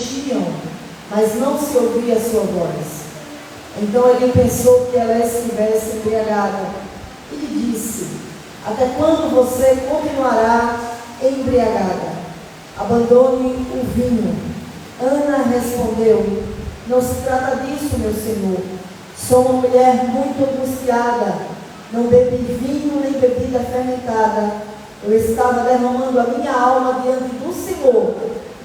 enchiam, mas não se ouvia a sua voz. Então ele pensou que ela estivesse embriagada e lhe disse: até quando você continuará embriagada? Abandone o vinho. Ana respondeu: não se trata disso, meu senhor. Sou uma mulher muito angustiada. Não bebi vinho nem bebida fermentada. Eu estava derramando a minha alma diante do Senhor.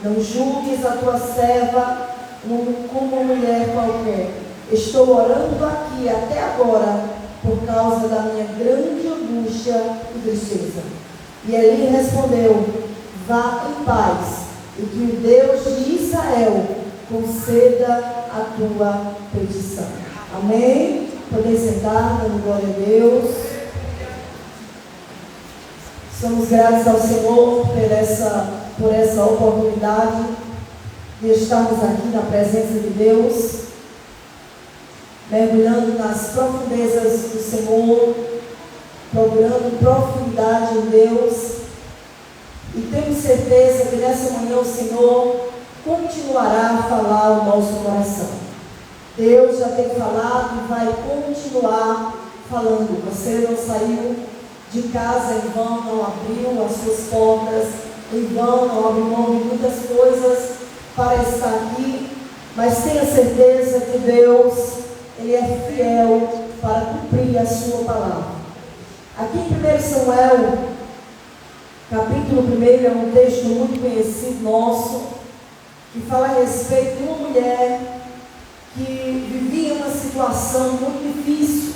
Não julgues a tua serva como uma mulher qualquer. Estou orando aqui até agora por causa da minha grande angústia e tristeza. E Eli respondeu: vá em paz, e que o Deus de Israel conceda a tua petição. Amém? Podem sentar, dando glória a Deus. Somos gratos ao Senhor por essa oportunidade de estarmos aqui na presença de Deus, mergulhando nas profundezas do Senhor, procurando profundidade em Deus. E tenho certeza que nessa manhã o Senhor continuará a falar ao nosso coração. Deus já tem falado e vai continuar falando. Você não saiu de casa em vão, não abriu as suas portas em vão, não abriu mão de muitas coisas para estar aqui, mas tenha certeza que Deus, Ele é fiel para cumprir a sua palavra. Aqui em 1 Samuel, capítulo 1, é um texto muito conhecido nosso, que fala a respeito de uma mulher que vivia uma situação muito difícil.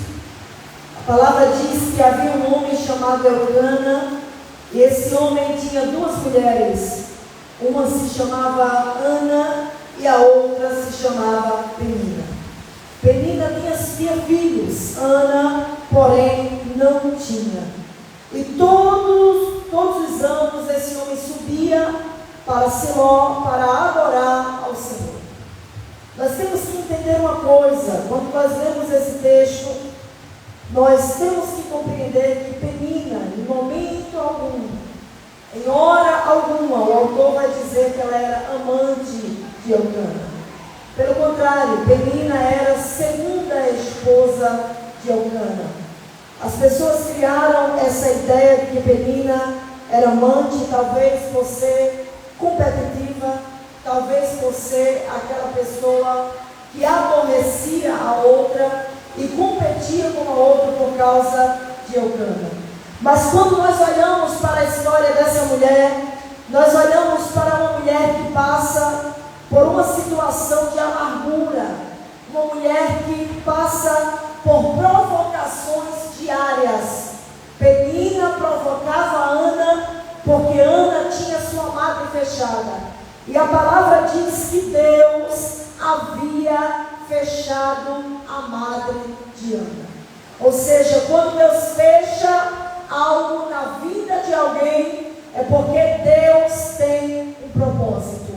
A palavra diz que havia um homem chamado Elcana, e esse homem tinha duas mulheres. Uma se chamava Ana e a outra se chamava Penina. Penina tinha filhos, Ana, porém, não tinha. E todos os anos esse homem subia para Siló para adorar ao Senhor. Nós temos que entender uma coisa: quando nós lemos esse texto, nós temos que compreender que Penina, em momento algum, em hora alguma, o autor vai dizer que ela era amante de Elcana. Pelo contrário, Penina era a segunda esposa de Elcana. As pessoas criaram essa ideia de que Penina era amante, talvez por ser competitiva, talvez por ser aquela pessoa que aborrecia a outra e competia com a outra por causa de Elcana. Mas quando nós olhamos para a história dessa mulher, nós olhamos para uma mulher que passa por uma situação de amargura, uma mulher que passa por provocações diárias. Penina provocava Ana porque Ana tinha sua madre fechada. E a palavra diz que Deus havia fechado a madre de Ana. Ou seja, quando Deus fecha algo na vida de alguém, é porque Deus tem um propósito.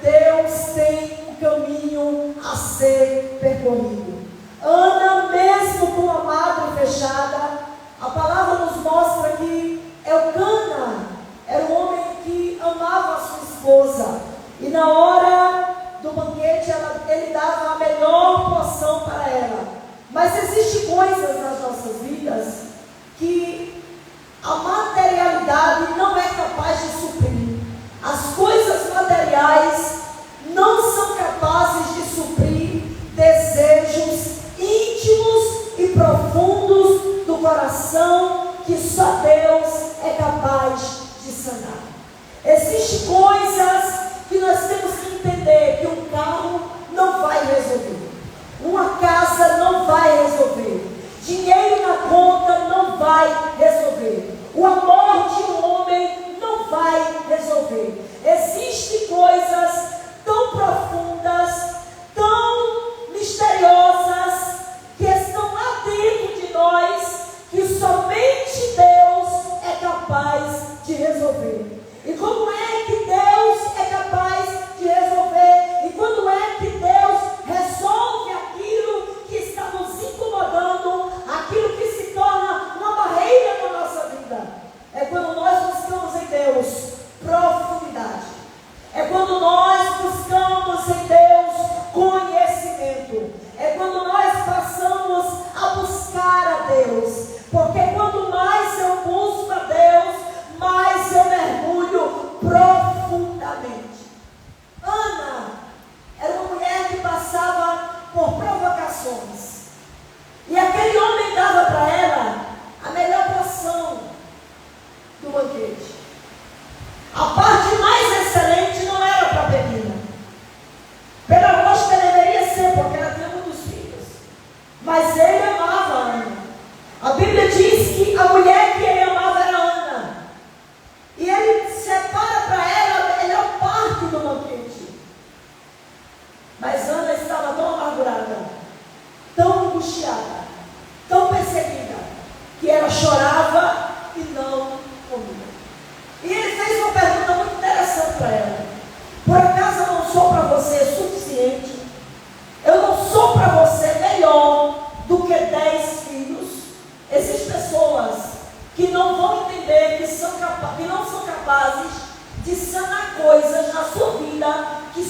Deus tem um caminho a ser percorrido. Ana, mesmo com a madre fechada, a palavra nos mostra que Elcana era um homem que amava a sua esposa. E na hora do banquete, ele dava a melhor porção para ela. Mas existem coisas nas nossas vidas que a materialidade não é capaz de suprir. As coisas materiais não são capazes de suprir desejos íntimos e profundos do coração que só Deus é capaz de sanar. Existem coisas que nós temos que entender que um carro não vai resolver, uma casa não vai resolver, dinheiro na conta não vai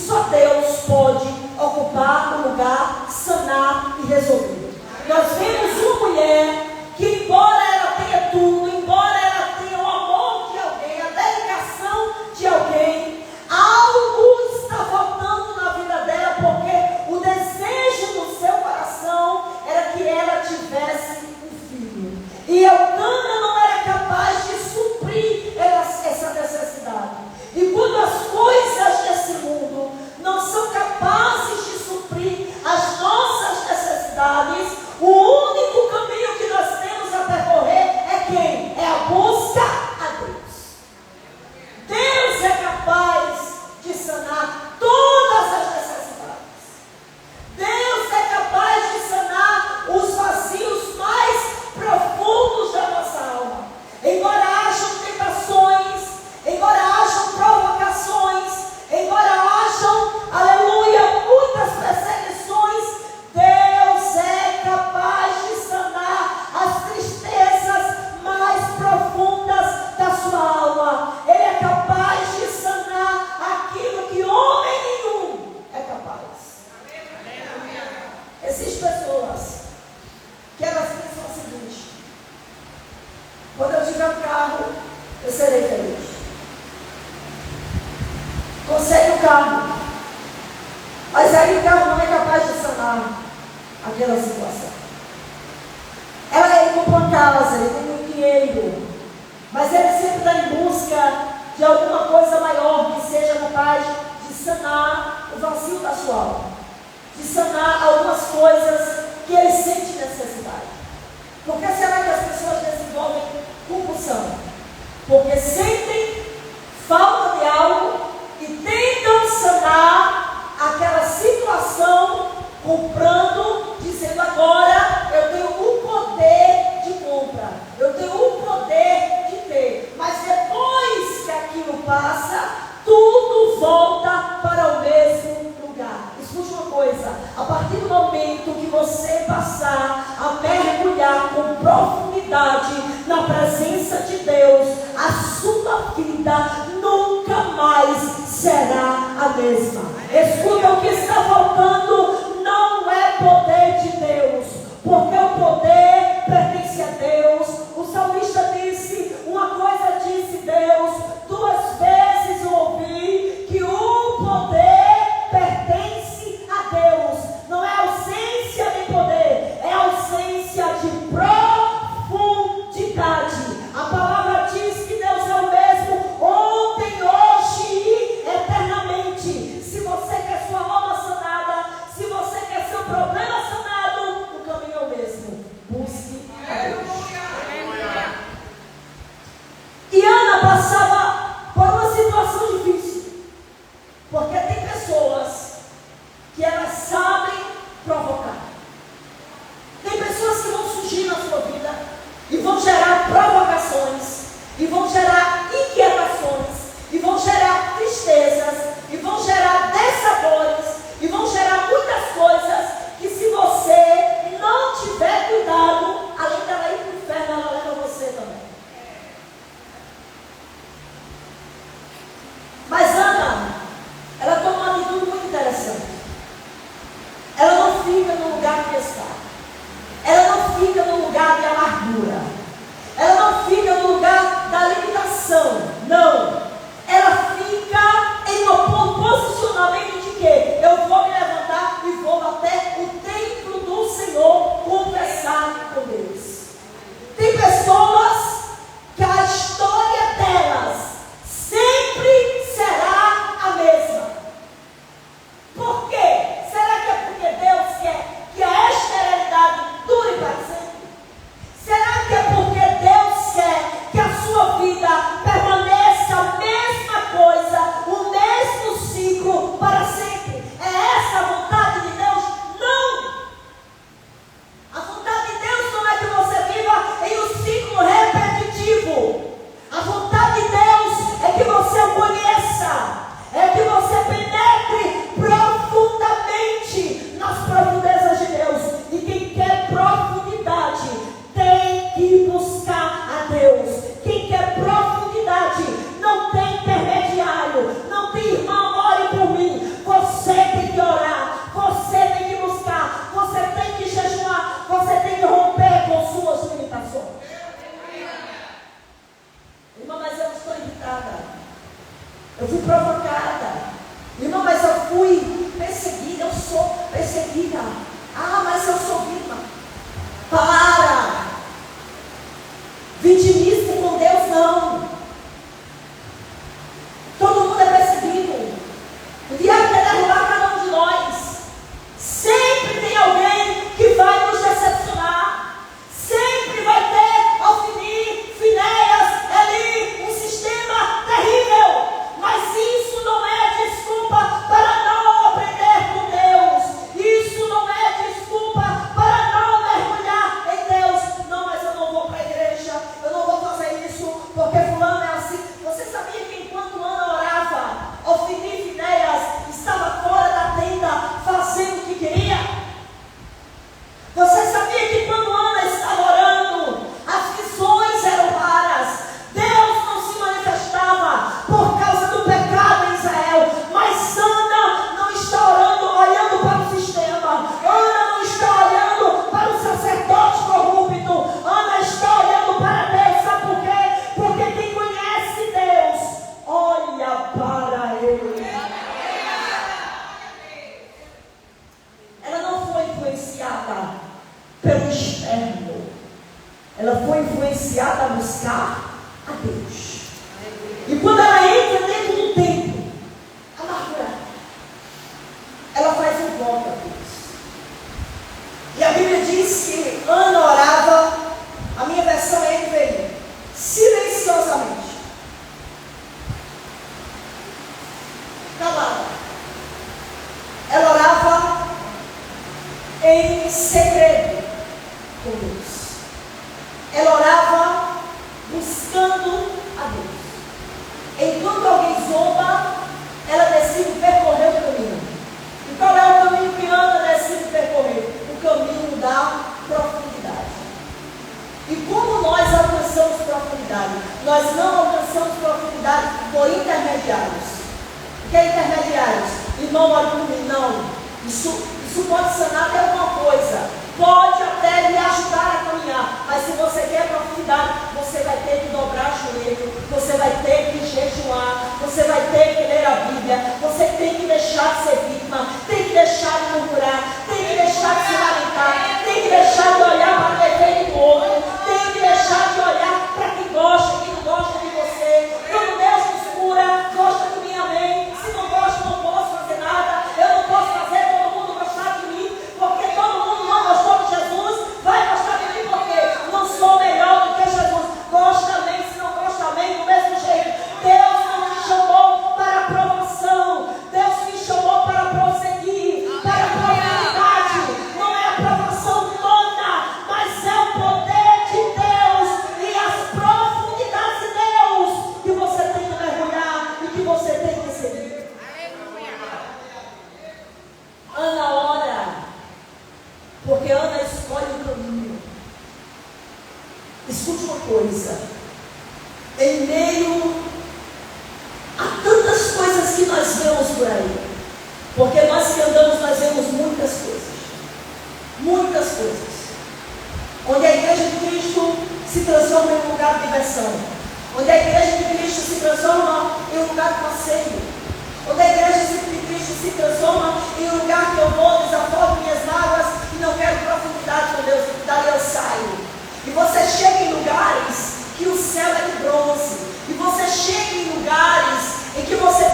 só Deus pode ocupar o lugar, sanar e resolver. Nós vemos uma mulher que, embora ela tenha tudo, embora ela tenha o amor de alguém, a dedicação de alguém, algo está faltando na vida dela, porque o desejo do seu coração era que ela tivesse um filho. E Eucana não era capaz de suprir essa necessidade. E quando as coisas desse mundo não são capazes de suprir as nossas necessidades, o único caminho que nós temos a percorrer é quem? É a busca a Deus. Deus é capaz de sanar todas as necessidades. Deus é capaz de sanar os vazios mais profundos da nossa alma. Embora hajam tentações, embora hajam provocações, embora hajam, aleluia, muitas perseguições, Deus é capaz de sanar as tristezas mais profundas da sua alma. Ele é capaz de sanar aquilo que homem nenhum é capaz. Existem pessoas que elas pensam o seguinte: quando eu tiver um carro, eu serei feliz. Consegue o carro, mas aí o carro não é capaz de sanar aquela situação. Ele compra uma casa, ele tem muito dinheiro, mas ele sempre está em busca de alguma coisa maior que seja capaz de sanar o vazio da sua alma, de sanar algumas coisas que ele sente necessidade. Por que será que as pessoas desenvolvem compulsão? Porque sentem falta de algo e tentam sanar aquela situação comprando, dizendo: agora eu tenho o poder de compra, eu tenho o poder de ter. Mas depois que aquilo passa, tudo volta para o mesmo lugar. Escute uma coisa: a partir do momento que você passar a mergulhar com profundidade na presença de Deus, a sua vida nunca mais será a mesma. Escuta, o que está faltando não é poder de Deus, porque o poder pertence a Deus. O salmista disse, uma coisa disse Deus, 2 vezes eu ouvi que o poder pertence a Deus. Não é ausência de poder, é ausência de profundidade. A palavra diz que Deus é o mesmo ontem, hoje e eternamente. Se você quer sua alma sanada, vida. Ah, mas eu sou vítima. Para! Vitimismo com Deus não. Todo mundo é perseguido. O diabo quer derrubar cada um de nós. Sempre tem alguém que vai nos decepcionar. Sempre vai ter Ofni, Finéias, Eli, um sistema terrível. Mas isso não é desculpa para não aprender com Deus. Isso não é desculpa para não mergulhar em Deus. Não, mas eu não vou para a igreja. Eu não vou fazer isso porque fulano é assim. Você sabia que enquanto Ana orava, Ofni e Finéias estava fora da tenda fazendo o que queria? Você sabia que quando Ana estava orando, as visões eram raras? Deus não se manifestava por causa do pecado em Israel. Mas Ana não está orando, olhando para o sistema. Ana não está olhando para o sacerdote corrupto. Ana está olhando para Deus. Sabe por quê? Porque quem conhece Deus, olha para Ele. Ela não foi influenciada pelo externo. Ela foi influenciada a buscar a Deus. E quando ela entra dentro do templo, amargurada, ela faz um voto a Deus. E a Bíblia diz que Ana orava, a minha versão é NVI, silenciosamente, calada. Ela orava em segredo com Deus. Ela orava buscando a Deus. Enquanto alguém zomba, ela decide percorrer o caminho. E qual é o caminho que Ana decide percorrer? O caminho da profundidade. E como nós alcançamos profundidade? Nós não alcançamos profundidade por intermediários. O que é intermediários? Irmão, olha por mim, não. Isso pode sanar até alguma coisa. Pode até lhe ajudar a caminhar. Mas se você quer profundidade, você vai ter que dobrar o joelho. Você vai ter que jejuar. Você vai ter que ler a Bíblia. Você tem que deixar de ser vítima. Tem que deixar de murmurar. Tem que deixar de se lamentar. Tem que deixar de olhar para o defeito do outro. Tem que deixar de olhar para quem gosta, quem não gosta de você. Quando Deus nos cura, gosta de mim, amém. Se não gosta, não posso fazer nada. Eu não posso fazer todo mundo gostar de mim, porque todo mundo não gostou de Jesus. Vai gostar de mim porque não sou melhor do que Jesus. Gosta, amém. Se não gosta, amém. Do mesmo jeito. Deus não me chamou para promoção. Deus me chamou para prosseguir, para a profundidade. Não é a promoção humana, mas é o poder de Deus e as profundidades de Deus que você tem que mergulhar e que você tem que seguir. Ana ora, porque Ana escolhe o caminho. Escute uma coisa: em meio a tantas coisas que nós vemos por aí, porque nós que andamos, nós vemos muitas coisas. Muitas coisas. Onde a igreja de Cristo se transforma em um lugar de diversão. Onde a igreja de Cristo se transforma em um lugar de passeio. Onde a igreja de Cristo se transforma em um lugar que eu vou, desafogo minhas mágoas e não quero profundidade com Deus. Dali eu saio. E você chega em lugares que o céu é de bronze. E você chega em lugares em que você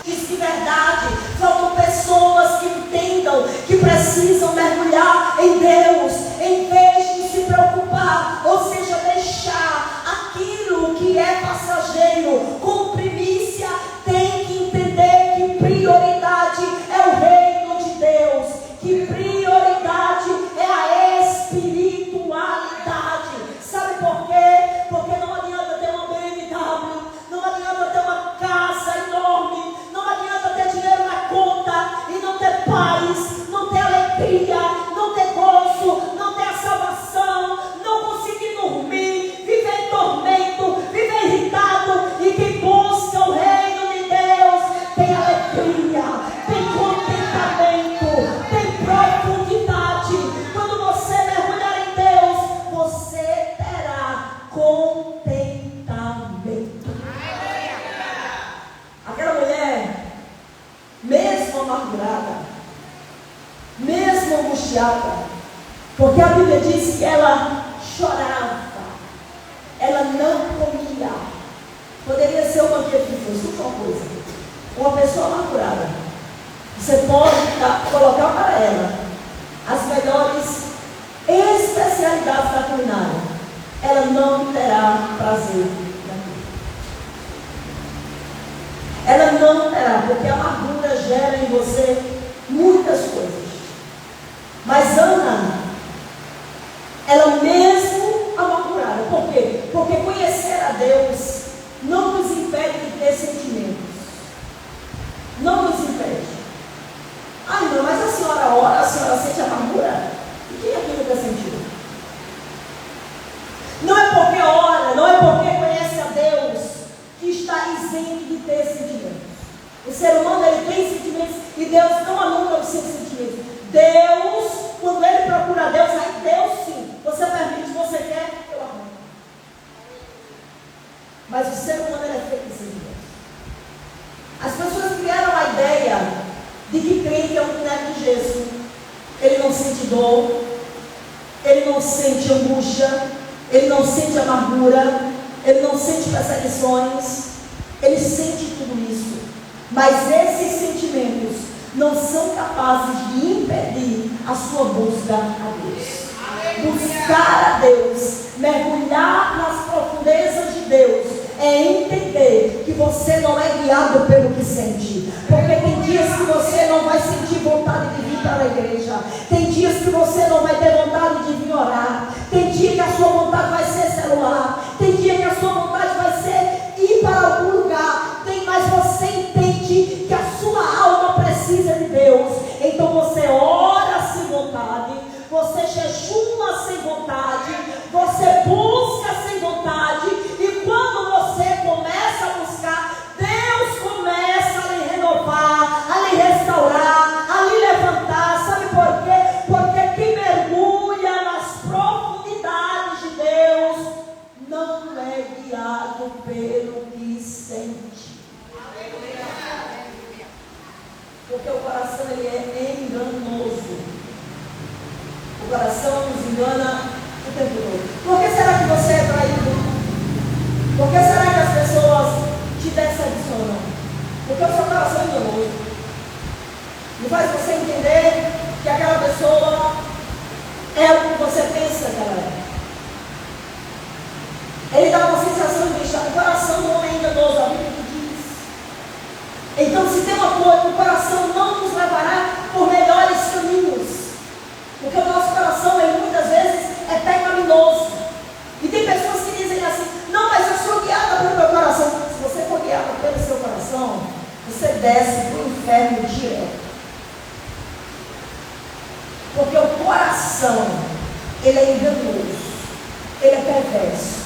diz de verdade. Faltam pessoas que entendam que precisam mergulhar em Deus, em vez de se preocupar, ou seja, deixar aquilo que é passageiro como primícia. Tem que entender que prioridade é o reino de Deus, que prioridade é a espiritualidade. Sabe por quê? Porque não adianta ter uma BMW, não adianta ter uma casa enorme, não adianta ter dinheiro na conta e não ter paz, não ter alegria, não ter gozo, não ter a salvação, não conseguir dormir, viver em tormento, viver irritado. E quem busca o reino de Deus tem alegria, tem contentamento, tem profundidade. Quando você mergulhar em Deus, você terá contentamento. Aquela mulher, mesmo amargurada, angustiada, porque a Bíblia diz que ela chorava, ela não comia. Poderia ser uma que escuta uma coisa, uma pessoa amargurada, você pode colocar para ela as melhores especialidades da culinária, ela não terá prazer naquilo. Ela não terá, porque a amargura gera em você muitas coisas. Mas Ana, ela mesmo amargurada. Por quê? Porque conhecer a Deus não nos impede de ter sentimentos. Não nos impede. Ah, não, mas a senhora ora, a senhora sente amargura? E quem aqui nunca sentiu? Não é porque ora, não é porque conhece a Deus que está isento de ter sentimentos. O ser humano, ele tem sentimentos e Deus não anula os seus sentimentos. Deus, quando ele procura Deus, aí Deus sim, você permite, você quer, eu arrumo. Mas o ser humano, ele é feito sem Deus. As pessoas criaram a ideia de que crente é um boneco de gesso. Ele não sente dor, ele não sente angústia, ele não sente amargura, ele não sente perseguições, ele sente tudo isso. Mas esses sentimentos não são capazes de impedir a sua busca a Deus. Buscar a Deus, mergulhar nas profundezas de Deus, é entender que você não é guiado pelo que sente. Porque tem dias que você não vai sentir vontade de vir para a igreja. Tem dias que você não vai ter vontade de vir orar. Tem dia que a sua vontade vai ser celular. Tem dia que a sua vontade vai ser ir para algum lugar. Mas você entende que a sua alma precisa de Deus. Então você ora sem vontade. Você jejuma sem vontade. Você busca sem vontade. E quando você começa a buscar, Deus começa a lhe renovar, a lhe restaurar, a lhe levantar. Sabe por quê? Porque quem mergulha nas profundidades de Deus não é guiado pelo que sente. Porque o coração, ele é enganoso. O coração nos engana o tempo todo. Por que será que você é traído? Por que será que as pessoas te decepcionam? Porque o seu coração é enganoso. Não faz você entender que aquela pessoa é o que você pensa que ela é. Ele dá uma sensação de deixar o coração do homem enganoso, a Bíblia diz. Então, se tem uma coisa, o coração não nos levará por melhores caminhos. Porque o nosso coração, ele muitas vezes é pecaminoso. E tem pessoas que dizem assim: não, mas eu sou guiada pelo meu coração. Se você for guiada pelo seu coração, você desce para o inferno direto. Porque o coração, ele é enganoso, ele é perverso,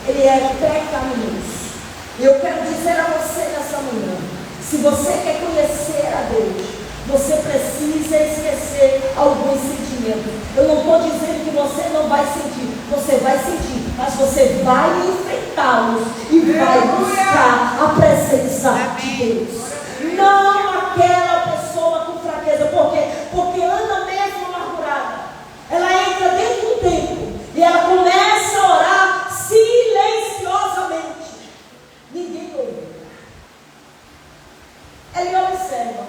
ele é pecaminoso. E eu quero dizer a você nessa manhã: se você quer conhecer a Deus, você precisa esquecer alguns sentimentos. Eu não estou dizendo que você não vai sentir. Você vai sentir, mas você vai enfrentá-los e vai buscar a presença de Deus. Não aquela pessoa com fraqueza. Por quê? Porque Ana mesmo amargurada, ela entra dentro do templo e ela começa a orar silenciosamente. Ninguém ouve. Ela observa.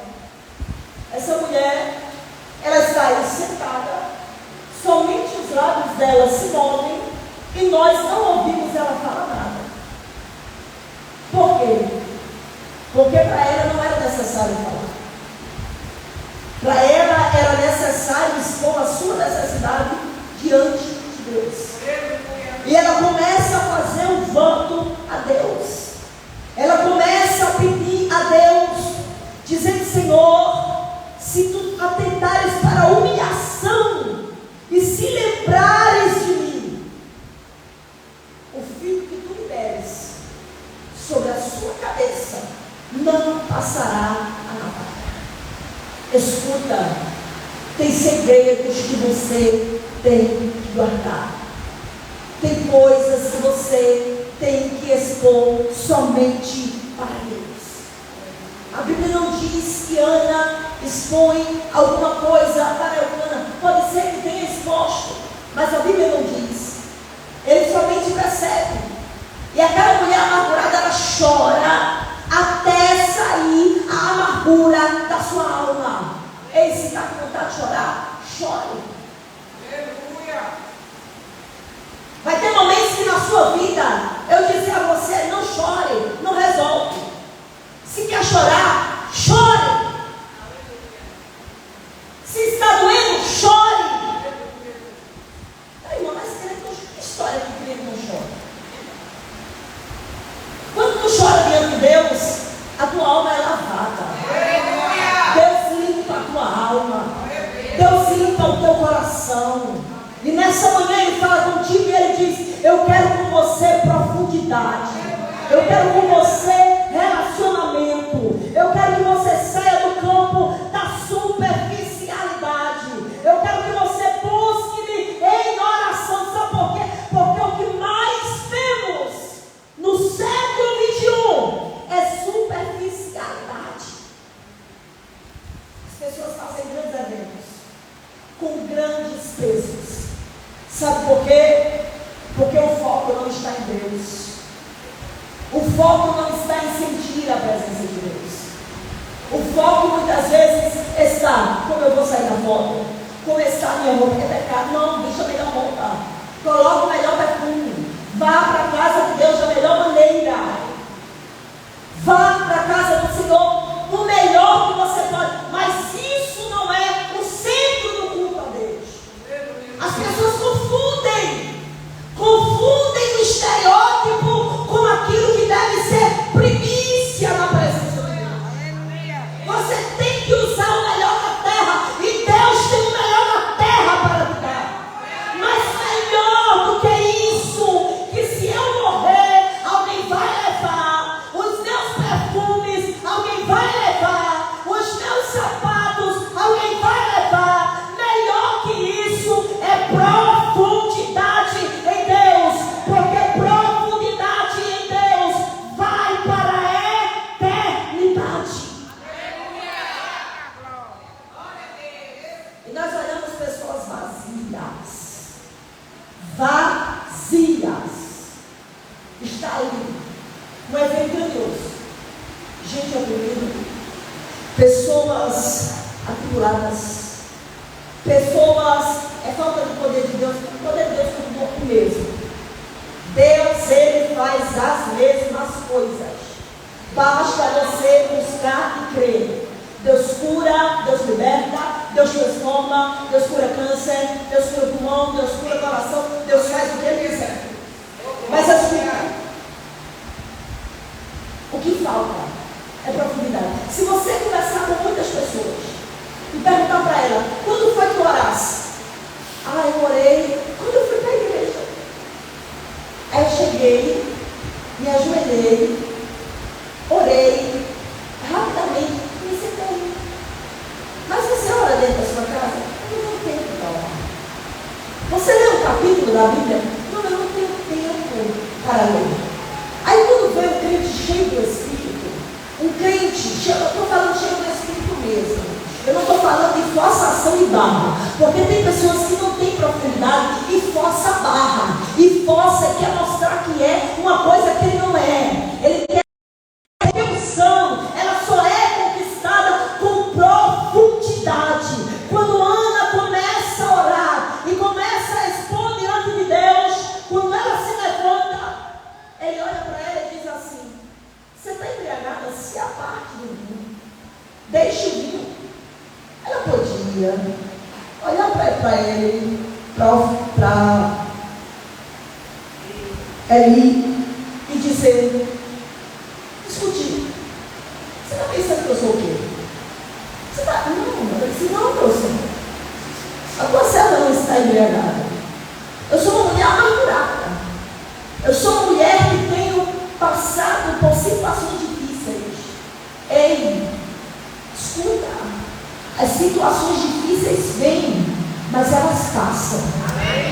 Essa mulher, ela está aí sentada, somente os lábios dela se movem e nós não ouvimos ela falar nada. Por quê? Porque para ela não era necessário falar. Para ela era necessário expor a sua necessidade diante de Deus. E ela começa a fazer um voto a Deus. Ela começa a pedir a Deus, dizendo: Senhor, se tu atentares para a humilhação e se lembrares de mim, o filho que tu me deres sobre a sua cabeça não passará a navalha. Escuta, tem segredos que você tem que guardar. Tem coisas que você tem que expor somente para Deus. A Bíblia não diz que Ana expõe alguma coisa para Eucana. Bíblia não diz. Ele somente percebe. E aquela mulher amargurada, ela chora até sair a amargura da sua alma. Ei, se está com vontade de chorar, chore. Aleluia. Vai ter momentos que na sua vida eu disse a você: não chore, não resolve. Se quer chorar, chore. Se está doendo, chore. Ai, irmão, mas que história que crente não chora? Quando tu chora diante de Deus, a tua alma é lavada. Deus limpa a tua alma. Deus limpa o teu coração. E nessa manhã Ele fala contigo e Ele diz: eu quero com você profundidade. Eu quero com você relacionamento. Eu quero que você saia do campo da superficialidade. Eu quero que você busque-me em oração. Sabe por quê? Porque o que mais vemos no século 21 é superficialidade. As pessoas fazem grandes eventos com grandes pesos. Sabe por quê? Porque o foco não está em Deus. O foco não está em sentir a presença de Deus. O foco muitas vezes está: como eu vou sair da foto? Como está a minha roupa? É pecado? Não, deixa a melhor roupa. Coloca o melhor perfume. Vá para a casa de Deus da melhor maneira. Vá para a casa do Senhor no melhor que você pode. Mas isso não é o centro do culto a Deus. As pessoas confundem o estereótipo com aquilo que deve ser primícia na presença de Deus. Você tem que usar o melhor da terra, e Deus tem o melhor da terra para te dar. Mas melhor do que isso, que se eu morrer, alguém vai levar os meus perfumes, alguém vai levar os meus sapatos, alguém vai levar. Melhor que isso é profundidade em Deus, porque profundidade em Deus vai para a eternidade. E nós olhamos pessoas vazias. Está ali um evento grandioso, gente oprimida, pessoas atribuladas, pessoas, é falta de poder de Deus. O poder de Deus é o mesmo. Deus, Ele faz as mesmas coisas. Basta você buscar e crer. Deus cura, Deus liberta, Deus transforma, Deus cura câncer, Deus cura pulmão, Deus cura coração, Deus faz o que Ele quiser. Mas assim, o que falta é profundidade. Se você conversar com muitas pessoas e perguntar para ela: quando foi que tu oraste? Ah, eu orei quando eu fui para a igreja. Aí eu cheguei, me ajoelhei, orei, rapidamente me sentei. Mas você ora dentro da sua casa? Eu não tenho tempo para orar. Você lê um capítulo da Bíblia? Não, eu não tenho tempo para ler. Aí quando vem um crente cheio do Espírito, um crente, eu estou falando cheio do Espírito mesmo. Eu não estou falando de forçação e barra, porque tem pessoas que não têm profundidade e força a barra, e força quer mostrar que é uma coisa que ele não é. Ele quer a redenção, ela só é conquistada com profundidade. Quando Ana começa a orar e começa a expor diante de Deus, quando ela se levanta, ele olha para ela e diz assim: você está embriagada? Se aparte do vinho, deixe o vinho. Ela podia olhar para ele, para Eli, e dizer: escute, você está pensando que eu sou o quê? Você está... Não, eu disse: não, meu senhor, a tua serva não está embriagada. Eu sou uma mulher amargurada. Eu sou uma mulher que tenho passado por situações difíceis. Ei, escuta. As situações difíceis vêm, mas elas passam.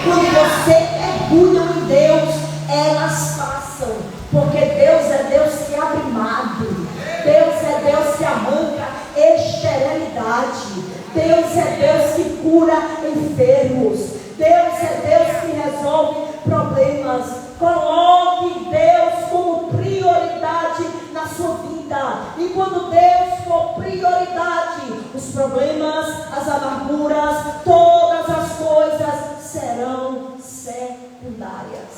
Quando você mergulha em Deus, elas passam. Porque Deus é Deus que abre magro. Deus é Deus que arranca esterilidade. Deus é Deus que cura enfermos. Deus é Deus que resolve problemas. Coloque Deus como prioridade na sua vida. E quando Deus for prioridade, os problemas, as amarguras, todas as coisas serão secundárias.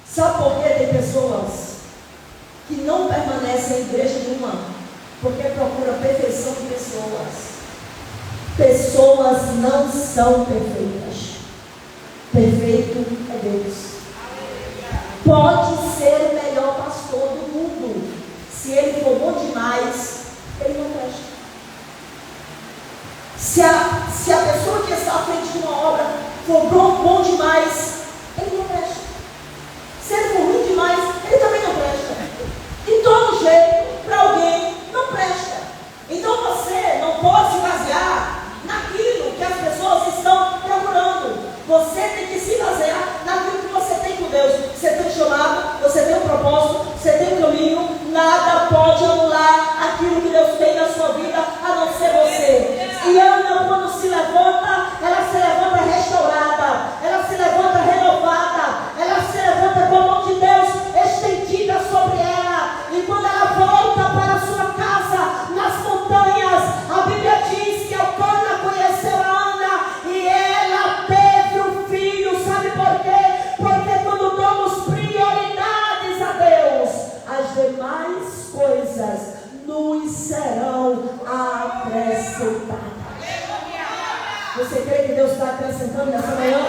Sabe por que tem pessoas que não permanecem em igreja nenhuma? Porque procura perfeição de pessoas. Pessoas não são perfeitas. Perfeito é Deus. Pode ser o melhor pastor do mundo. Se ele for bom demais, ele não presta. Se a pessoa que está à frente de uma obra for bom demais, ele não presta. Se ele for ruim demais, ele também não presta. De todo jeito, para alguém, não presta. Então você não pode se basear naquilo que as pessoas estão procurando. Você tem que se basear naquilo que você tem com Deus. Você tem um chamado, você tem um propósito, você tem um caminho. Nada pode anular aquilo que Deus tem na sua vida, a não ser você. E Ana, quando se levanta, ela se levanta restaurada, ela se levanta renovada, ela se levanta com a mão de Deus estendida sobre ela. E quando ela volta para a sua casa, nas montanhas, a Bíblia diz que Elcana conheceu a Ana e ela teve um filho. Sabe por quê? Porque quando damos prioridades a Deus, as demais coisas nos serão acrescentadas. Você crê que Deus está acrescentando nessa manhã?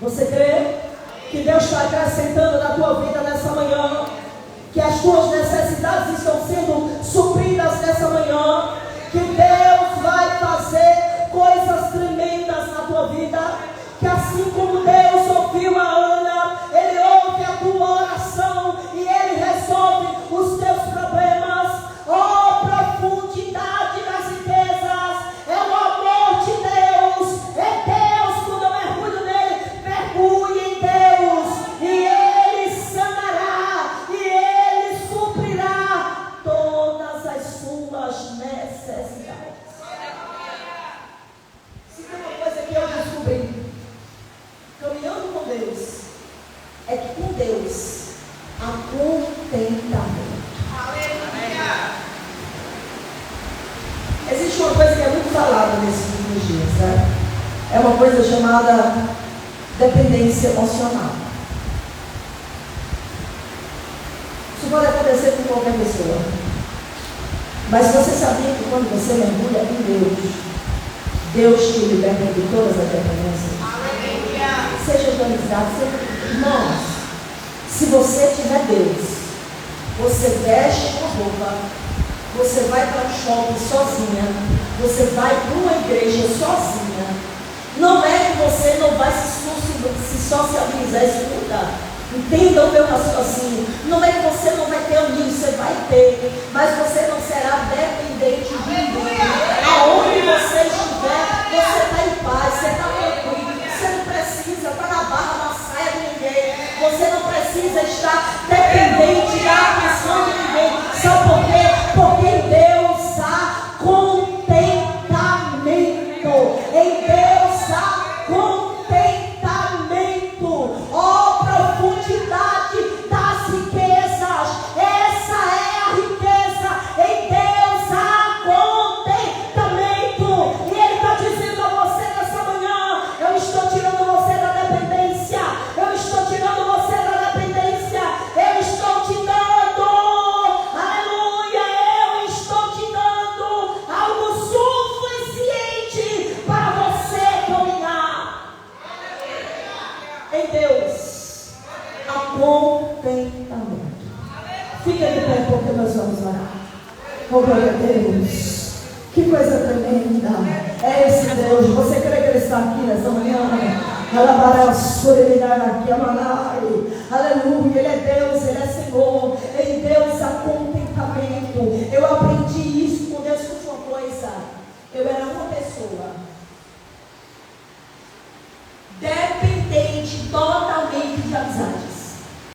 Você crê que Deus está acrescentando na tua vida nessa manhã? Que as tuas necessidades estão sendo supridas nessa manhã? Que Deus vai fazer coisas tremendas na tua vida? Que assim como Deus ouviu a Ana, Ele ouve a tua oração e Ele resolve os teus problemas. Oh, profundidade das riquezas, é o amor de Deus, é Deus. Quando eu mergulho nele, mergulhe em Deus, e Ele sanará, e Ele suprirá todas as suas necessidades. Se tem uma coisa que eu descobri caminhando com Deus, é que com Deus há contentamento. Existe uma coisa que é muito falada nesses últimos dias, né? É uma coisa chamada dependência emocional. Isso pode acontecer com qualquer pessoa. Mas você sabia que quando você mergulha em Deus, Deus te liberta de todas as dependências? Seja organizado, seja... Irmãos, se você tiver Deus, você veste uma roupa, você vai para um shopping sozinha, você vai para uma igreja sozinha. Não é que você não vai se socializar, escuta, entenda o meu raciocínio. Não é que você não vai ter amigos, você vai ter, mas você não será dependente de ninguém. Aonde você estiver, você está em paz, você está tranquilo, você não precisa estar na barra, na saia de ninguém, você não precisa estar dependente da atenção de ninguém. Sabe por quê? Porque em Deus há contentamento. Em Deus há contentamento. Oh, profundidade das riquezas. Essa é a riqueza. Em Deus há contentamento. E Ele está dizendo a você nessa manhã: eu estou tirando você da dependência. Eu estou tirando você da dependência. Eu estou te dando, aleluia, eu estou te dando algo suficiente para você caminhar. Em Deus há contentamento. Fica de pé porque nós vamos orar. Oh, glória a Deus. Que coisa tremenda. É esse Deus. Você crê que Ele está aqui nessa manhã? Aleluia, Ele é Deus, Ele é Senhor.